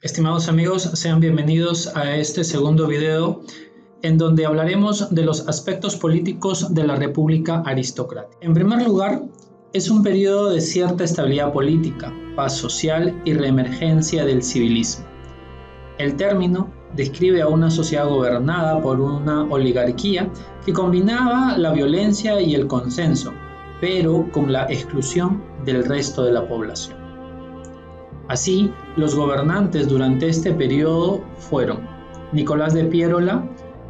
Estimados amigos, sean bienvenidos a este segundo video en donde hablaremos de los aspectos políticos de la República Aristocrática. En primer lugar, es un periodo de cierta estabilidad política, paz social y reemergencia del civilismo. El término describe a una sociedad gobernada por una oligarquía que combinaba la violencia y el consenso, pero con la exclusión del resto de la población. Así, los gobernantes durante este periodo fueron Nicolás de Piérola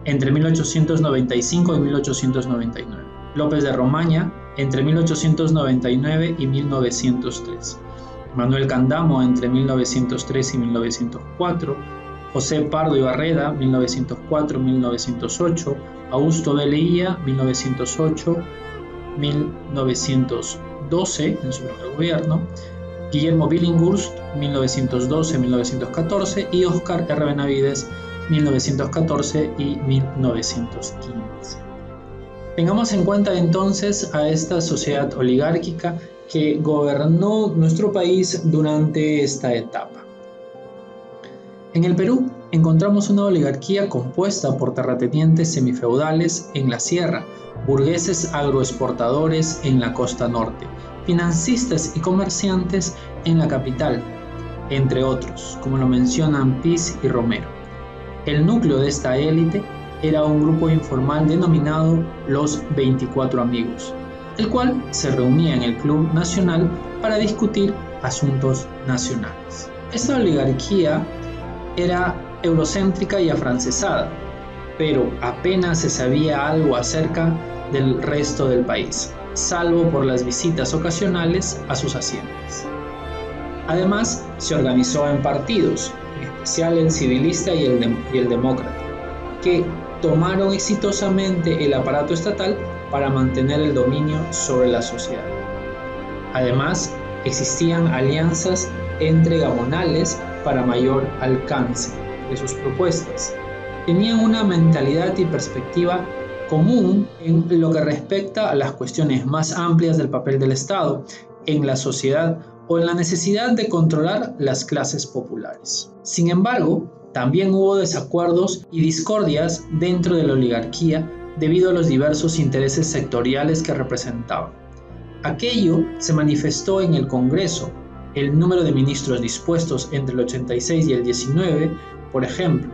entre 1895 y 1899, López de Romaña entre 1899 y 1903, Manuel Candamo entre 1903 y 1904, José Pardo y Barreda 1904-1908, Augusto de Leguía 1908-1912 en su primer gobierno, Guillermo Billinghurst, 1912-1914, y Óscar R. Benavides, 1914 y 1915. Tengamos en cuenta entonces a esta sociedad oligárquica que gobernó nuestro país durante esta etapa. En el Perú encontramos una oligarquía compuesta por terratenientes semifeudales en la sierra, burgueses agroexportadores en la costa norte, financistas y comerciantes en la capital, entre otros, como lo mencionan Piz y Romero. El núcleo de esta élite era un grupo informal denominado los 24 Amigos, el cual se reunía en el Club Nacional para discutir asuntos nacionales. Esta oligarquía era eurocéntrica y afrancesada, pero apenas se sabía algo acerca del resto del país, salvo por las visitas ocasionales a sus haciendas. Además, se organizó en partidos, en especial el civilista y el demócrata, que tomaron exitosamente el aparato estatal para mantener el dominio sobre la sociedad. Además, existían alianzas entre gamonales para mayor alcance de sus propuestas. Tenían una mentalidad y perspectiva común en lo que respecta a las cuestiones más amplias del papel del Estado en la sociedad o en la necesidad de controlar las clases populares. Sin embargo, también hubo desacuerdos y discordias dentro de la oligarquía debido a los diversos intereses sectoriales que representaban. Aquello se manifestó en el Congreso, el número de ministros dispuestos entre el 86 y el 19, por ejemplo.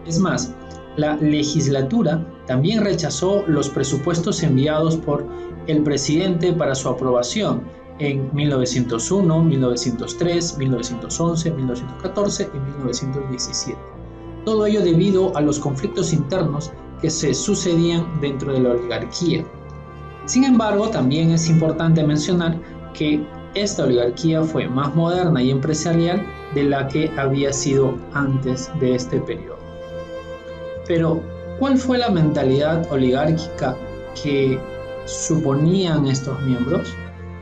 Es más, la legislatura también rechazó los presupuestos enviados por el presidente para su aprobación en 1901, 1903, 1911, 1914 y 1917. Todo ello debido a los conflictos internos que se sucedían dentro de la oligarquía. Sin embargo, también es importante mencionar que esta oligarquía fue más moderna y empresarial de la que había sido antes de este periodo. Pero, ¿cuál fue la mentalidad oligárquica que suponían estos miembros?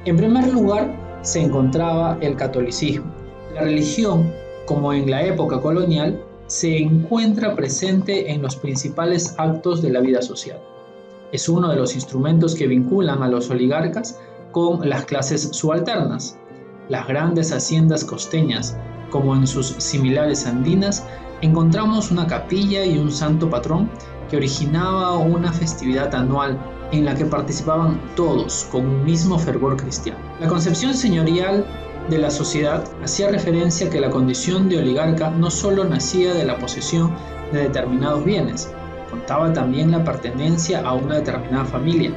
En primer lugar, se encontraba el catolicismo. La religión, como en la época colonial, se encuentra presente en los principales actos de la vida social. Es uno de los instrumentos que vinculan a los oligarcas con las clases subalternas. Las grandes haciendas costeñas, como en sus similares andinas, encontramos una capilla y un santo patrón que originaba una festividad anual en la que participaban todos con un mismo fervor cristiano. La concepción señorial de la sociedad hacía referencia a que la condición de oligarca no solo nacía de la posesión de determinados bienes, contaba también la pertenencia a una determinada familia.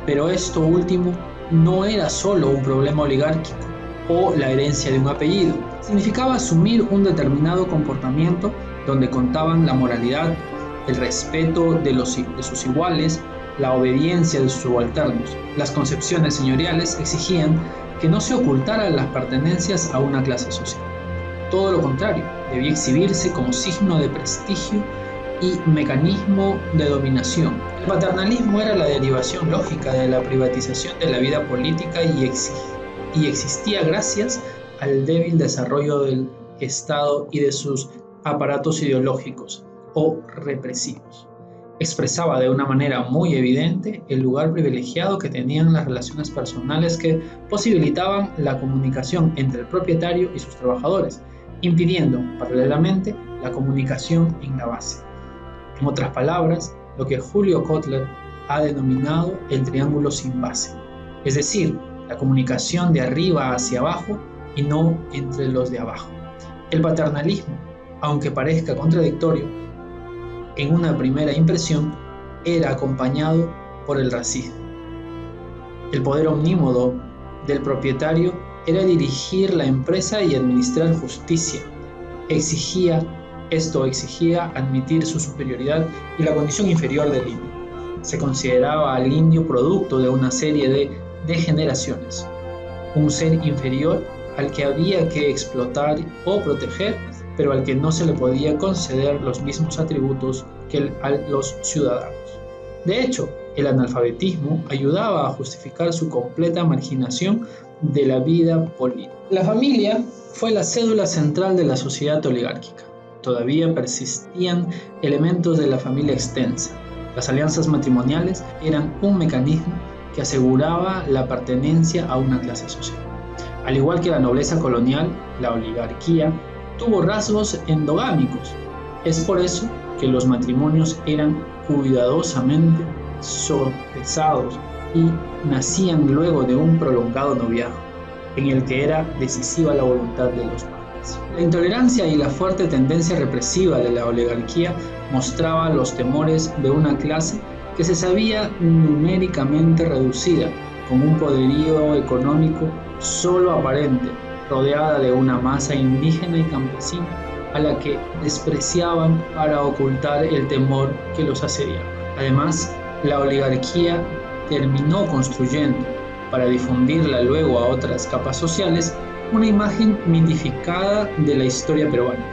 Pero esto último no era solo un problema oligárquico o la herencia de un apellido. Significaba asumir un determinado comportamiento donde contaban la moralidad, el respeto de sus iguales, la obediencia de sus subalternos. Las concepciones señoriales exigían que no se ocultaran las pertenencias a una clase social. Todo lo contrario, debía exhibirse como signo de prestigio y mecanismo de dominación. El paternalismo era la derivación lógica de la privatización de la vida política y existía gracias al débil desarrollo del Estado y de sus aparatos ideológicos o represivos. Expresaba de una manera muy evidente el lugar privilegiado que tenían las relaciones personales que posibilitaban la comunicación entre el propietario y sus trabajadores, impidiendo, paralelamente, la comunicación en la base. En otras palabras, lo que Julio Kotler ha denominado el triángulo sin base, es decir, la comunicación de arriba hacia abajo y no entre los de abajo. El paternalismo, aunque parezca contradictorio, en una primera impresión, era acompañado por el racismo. El poder omnímodo del propietario era dirigir la empresa y administrar justicia. Esto exigía admitir su superioridad y la condición inferior del indio. Se consideraba al indio producto de una serie de degeneraciones, un ser inferior al que había que explotar o proteger, pero al que no se le podía conceder los mismos atributos que a los ciudadanos. De hecho, el analfabetismo ayudaba a justificar su completa marginación de la vida política. La familia fue la cédula central de la sociedad oligárquica. Todavía persistían elementos de la familia extensa. Las alianzas matrimoniales eran un mecanismo que aseguraba la pertenencia a una clase social. Al igual que la nobleza colonial, la oligarquía tuvo rasgos endogámicos. Es por eso que los matrimonios eran cuidadosamente sopesados y nacían luego de un prolongado noviazgo, en el que era decisiva la voluntad de los padres. La intolerancia y la fuerte tendencia represiva de la oligarquía mostraba los temores de una clase que se sabía numéricamente reducida, con un poderío económico solo aparente, rodeada de una masa indígena y campesina a la que despreciaban para ocultar el temor que los asediaba. Además, la oligarquía terminó construyendo, para difundirla luego a otras capas sociales, una imagen mitificada de la historia peruana,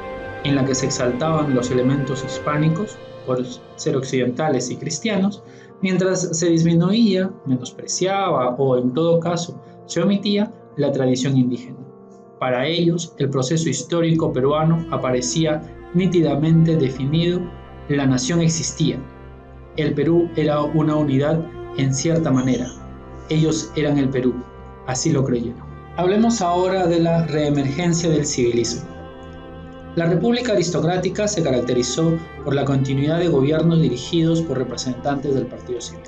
en la que se exaltaban los elementos hispánicos por ser occidentales y cristianos, mientras se disminuía, menospreciaba o en todo caso se omitía la tradición indígena. Para ellos, el proceso histórico peruano aparecía nítidamente definido, la nación existía. El Perú era una unidad en cierta manera. Ellos eran el Perú, así lo creyeron. Hablemos ahora de la reemergencia del civilismo. La República aristocrática se caracterizó por la continuidad de gobiernos dirigidos por representantes del Partido Civil.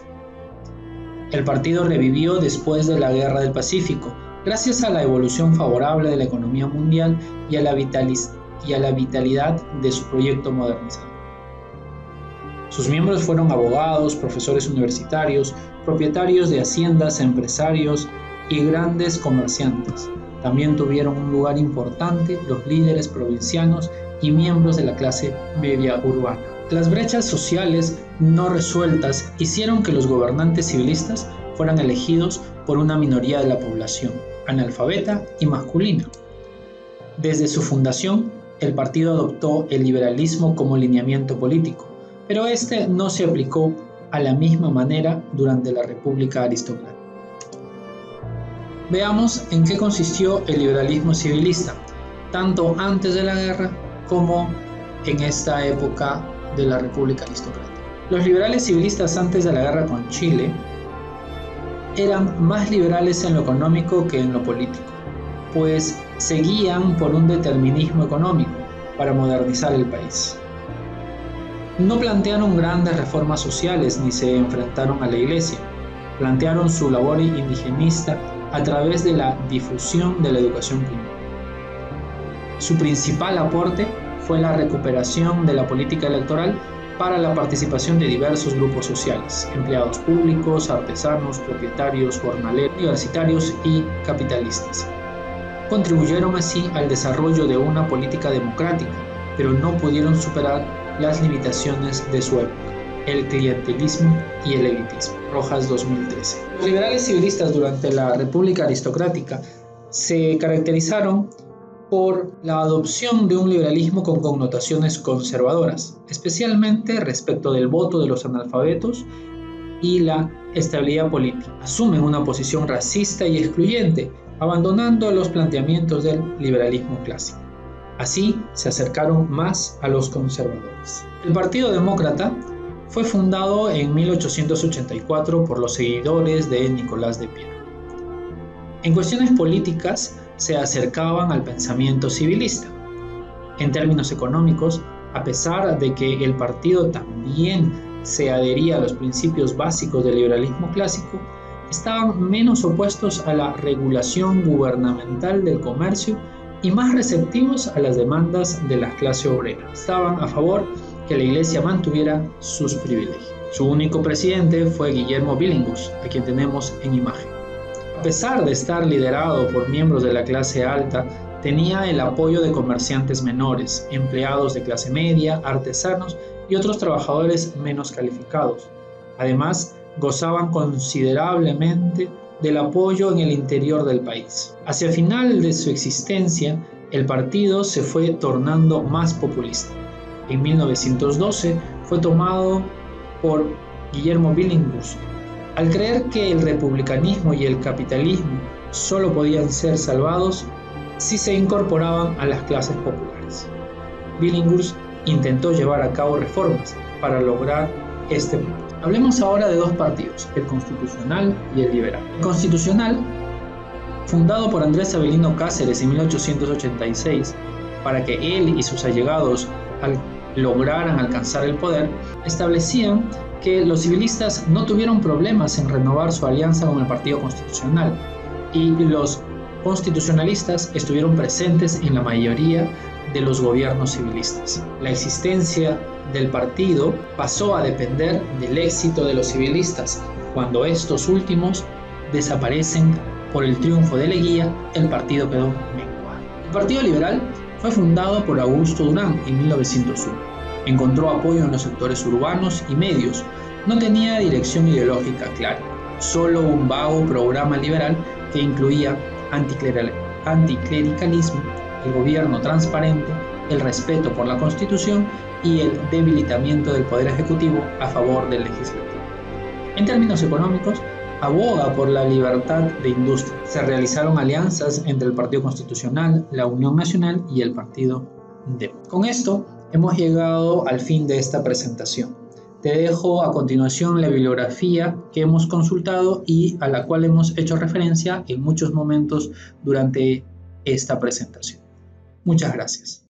El partido revivió después de la Guerra del Pacífico, gracias a la evolución favorable de la economía mundial y a la vitalidad de su proyecto modernizador. Sus miembros fueron abogados, profesores universitarios, propietarios de haciendas, empresarios y grandes comerciantes. También tuvieron un lugar importante los líderes provincianos y miembros de la clase media urbana. Las brechas sociales no resueltas hicieron que los gobernantes civilistas fueran elegidos por una minoría de la población, analfabeta y masculina. Desde su fundación, el partido adoptó el liberalismo como lineamiento político, pero este no se aplicó a la misma manera durante la República aristocrática. Veamos en qué consistió el liberalismo civilista, tanto antes de la guerra como en esta época de la República aristocrática. Los liberales civilistas antes de la guerra con Chile eran más liberales en lo económico que en lo político, pues seguían por un determinismo económico para modernizar el país. No plantearon grandes reformas sociales ni se enfrentaron a la Iglesia. Plantearon su labor indigenista a través de la difusión de la educación primaria. Su principal aporte fue la recuperación de la política electoral para la participación de diversos grupos sociales, empleados públicos, artesanos, propietarios, jornaleros, universitarios y capitalistas. Contribuyeron así al desarrollo de una política democrática, pero no pudieron superar las limitaciones de su época, el clientelismo y el elitismo. Rojas 2013. Los liberales civilistas durante la República aristocrática se caracterizaron por la adopción de un liberalismo con connotaciones conservadoras, especialmente respecto del voto de los analfabetos y la estabilidad política. Asumen una posición racista y excluyente, abandonando los planteamientos del liberalismo clásico. Así se acercaron más a los conservadores. El Partido Demócrata fue fundado en 1884 por los seguidores de Nicolás de Piero. En cuestiones políticas se acercaban al pensamiento civilista. En términos económicos, a pesar de que el partido también se adhería a los principios básicos del liberalismo clásico, estaban menos opuestos a la regulación gubernamental del comercio y más receptivos a las demandas de la clase obrera. Estaban a favor que la Iglesia mantuviera sus privilegios. Su único presidente fue Guillermo Billinghus, a quien tenemos en imagen. A pesar de estar liderado por miembros de la clase alta, tenía el apoyo de comerciantes menores, empleados de clase media, artesanos y otros trabajadores menos calificados. Además, gozaban considerablemente del apoyo en el interior del país. Hacia el final de su existencia, el partido se fue tornando más populista. En 1912 fue tomado por Guillermo Billinghus, al creer que el republicanismo y el capitalismo solo podían ser salvados si se incorporaban a las clases populares. Billinghus intentó llevar a cabo reformas para lograr este punto. Hablemos ahora de dos partidos, el constitucional y el liberal. El constitucional, fundado por Andrés Avelino Cáceres en 1886, para que él y sus allegados lograran alcanzar el poder, establecían que los civilistas no tuvieron problemas en renovar su alianza con el Partido Constitucional y los constitucionalistas estuvieron presentes en la mayoría de los gobiernos civilistas. La existencia del partido pasó a depender del éxito de los civilistas. Cuando estos últimos desaparecen por el triunfo de Leguía, el partido quedó menguado. El Partido Liberal fue fundado por Augusto Durán en 1901. Encontró apoyo en los sectores urbanos y medios. No tenía dirección ideológica clara, solo un vago programa liberal que incluía anticlericalismo, el gobierno transparente, el respeto por la Constitución y el debilitamiento del Poder Ejecutivo a favor del Legislativo. En términos económicos, aboga por la libertad de industria. Se realizaron alianzas entre el Partido Constitucional, la Unión Nacional y el Partido Demócrata. Con esto hemos llegado al fin de esta presentación. Te dejo a continuación la bibliografía que hemos consultado y a la cual hemos hecho referencia en muchos momentos durante esta presentación. Muchas gracias.